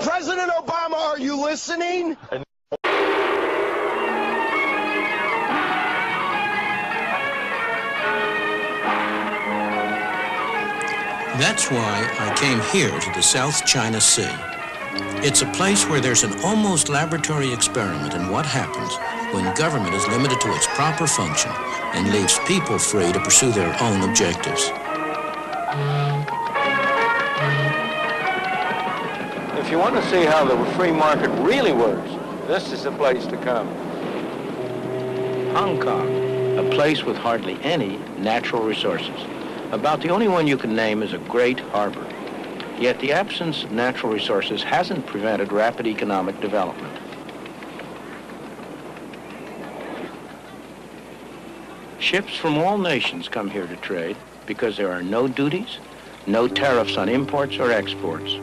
President Obama, are you listening? That's why I came here to the South China Sea. It's a place where there's an almost laboratory experiment in what happens when government is limited to its proper function and leaves people free to pursue their own objectives. If you want to see how the free market really works, this is the place to come. Hong Kong, a place with hardly any natural resources. About the only one you can name is a great harbor. Yet the absence of natural resources hasn't prevented rapid economic development. Ships from all nations come here to trade because there are no duties, no tariffs on imports or exports.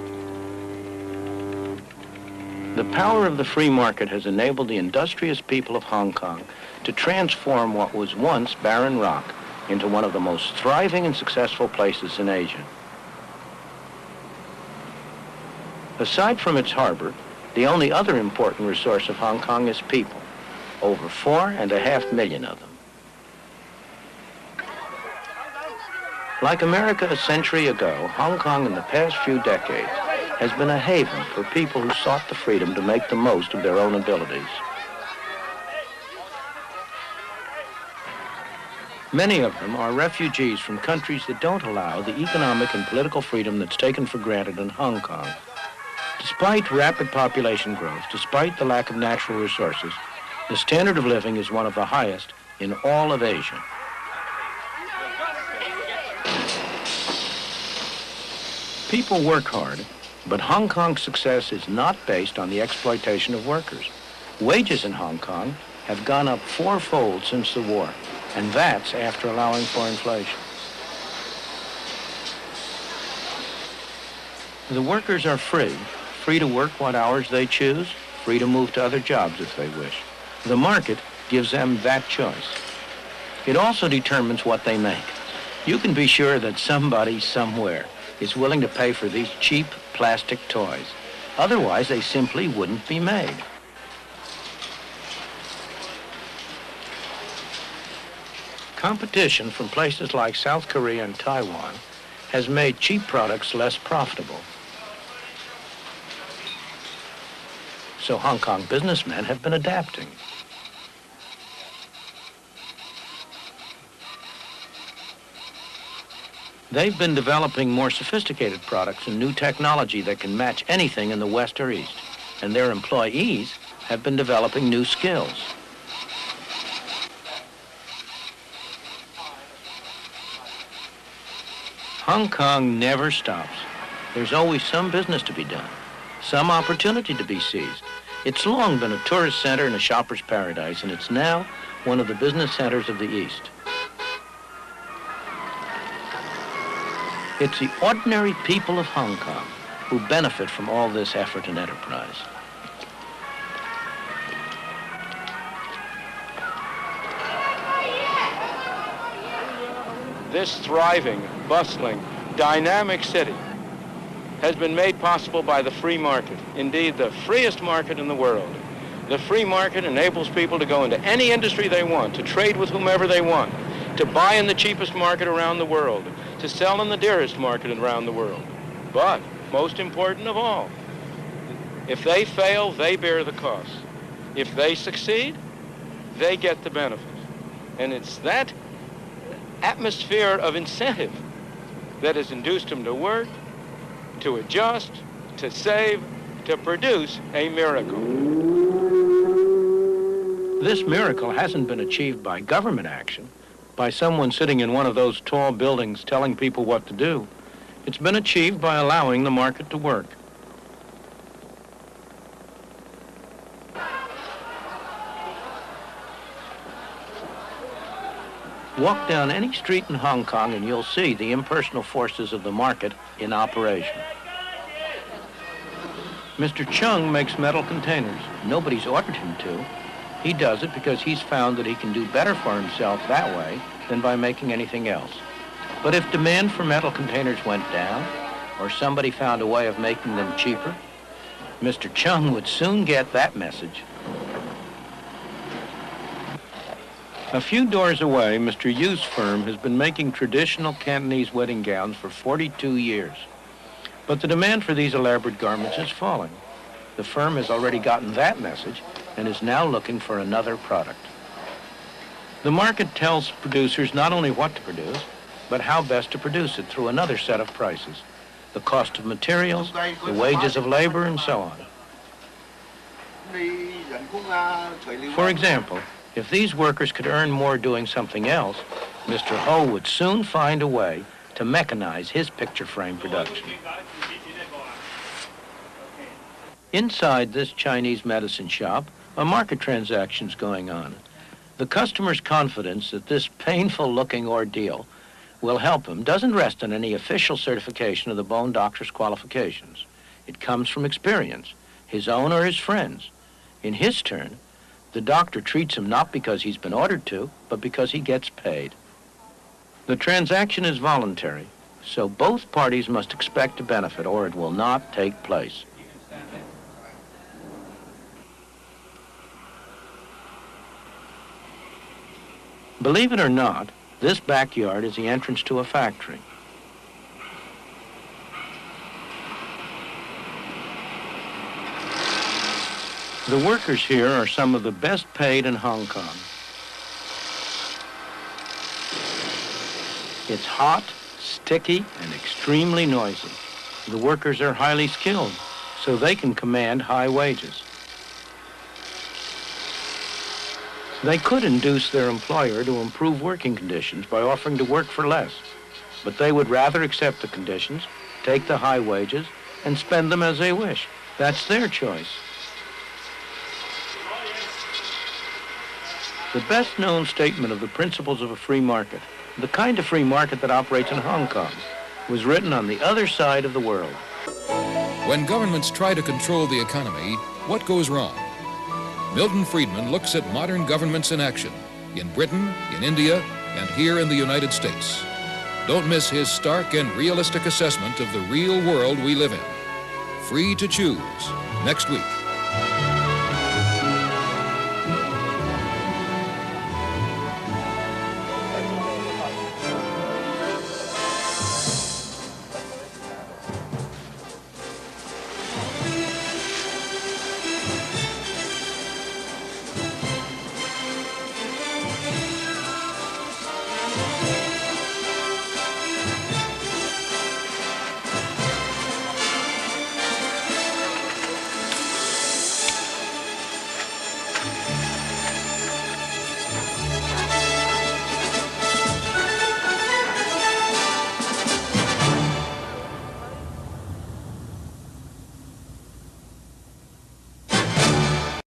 The power of the free market has enabled the industrious people of Hong Kong to transform what was once barren rock into one of the most thriving and successful places in Asia. Aside from its harbor, the only other important resource of Hong Kong is people, over 4.5 million of them. Like America a century ago, Hong Kong in the past few decades has been a haven for people who sought the freedom to make the most of their own abilities. Many of them are refugees from countries that don't allow the economic and political freedom that's taken for granted in Hong Kong. Despite rapid population growth, despite the lack of natural resources, the standard of living is one of the highest in all of Asia. People work hard, but Hong Kong's success is not based on the exploitation of workers. Wages in Hong Kong have gone up 4-fold since the war, and that's after allowing for inflation. The workers are free to work what hours they choose, free to move to other jobs if they wish. The market gives them that choice. It also determines what they make. You can be sure that somebody somewhere is willing to pay for these cheap plastic toys. Otherwise, they simply wouldn't be made. Competition from places like South Korea and Taiwan has made cheap products less profitable. So Hong Kong businessmen have been adapting. They've been developing more sophisticated products and new technology that can match anything in the West or East. And their employees have been developing new skills. Hong Kong never stops. There's always some business to be done, some opportunity to be seized. It's long been a tourist center and a shopper's paradise, and it's now one of the business centers of the East. It's the ordinary people of Hong Kong who benefit from all this effort and enterprise. This thriving, bustling, dynamic city has been made possible by the free market. Indeed, the freest market in the world. The free market enables people to go into any industry they want, to trade with whomever they want, to buy in the cheapest market around the world, to sell in the dearest market around the world. But, most important of all, if they fail, they bear the cost. If they succeed, they get the benefit. And it's that atmosphere of incentive that has induced them to work, to adjust, to save, to produce a miracle. This miracle hasn't been achieved by government action, by someone sitting in one of those tall buildings telling people what to do. It's been achieved by allowing the market to work. Walk down any street in Hong Kong and you'll see the impersonal forces of the market in operation. Mr. Chung makes metal containers. Nobody's ordered him to. He does it because he's found that he can do better for himself that way than by making anything else. But if demand for metal containers went down, or somebody found a way of making them cheaper, Mr. Chung would soon get that message. A few doors away, Mr. Yu's firm has been making traditional Cantonese wedding gowns for 42 years. But the demand for these elaborate garments is falling. The firm has already gotten that message and is now looking for another product. The market tells producers not only what to produce, but how best to produce it through another set of prices, the cost of materials, the wages of labor, and so on. For example, if these workers could earn more doing something else, Mr. Ho would soon find a way to mechanize his picture frame production. Inside this Chinese medicine shop, a market transaction's going on. The customer's confidence that this painful-looking ordeal will help him doesn't rest on any official certification of the bone doctor's qualifications. It comes from experience, his own or his friends. In his turn, the doctor treats him not because he's been ordered to, but because he gets paid. The transaction is voluntary, so both parties must expect to benefit or it will not take place. Believe it or not, this backyard is the entrance to a factory. The workers here are some of the best paid in Hong Kong. It's hot, sticky, and extremely noisy. The workers are highly skilled, so they can command high wages. They could induce their employer to improve working conditions by offering to work for less, but they would rather accept the conditions, take the high wages, and spend them as they wish. That's their choice. The best-known statement of the principles of a free market, the kind of free market that operates in Hong Kong, was written on the other side of the world. When governments try to control the economy, what goes wrong? Milton Friedman looks at modern governments in action, in Britain, in India, and here in the United States. Don't miss his stark and realistic assessment of the real world we live in. Free to Choose, next week.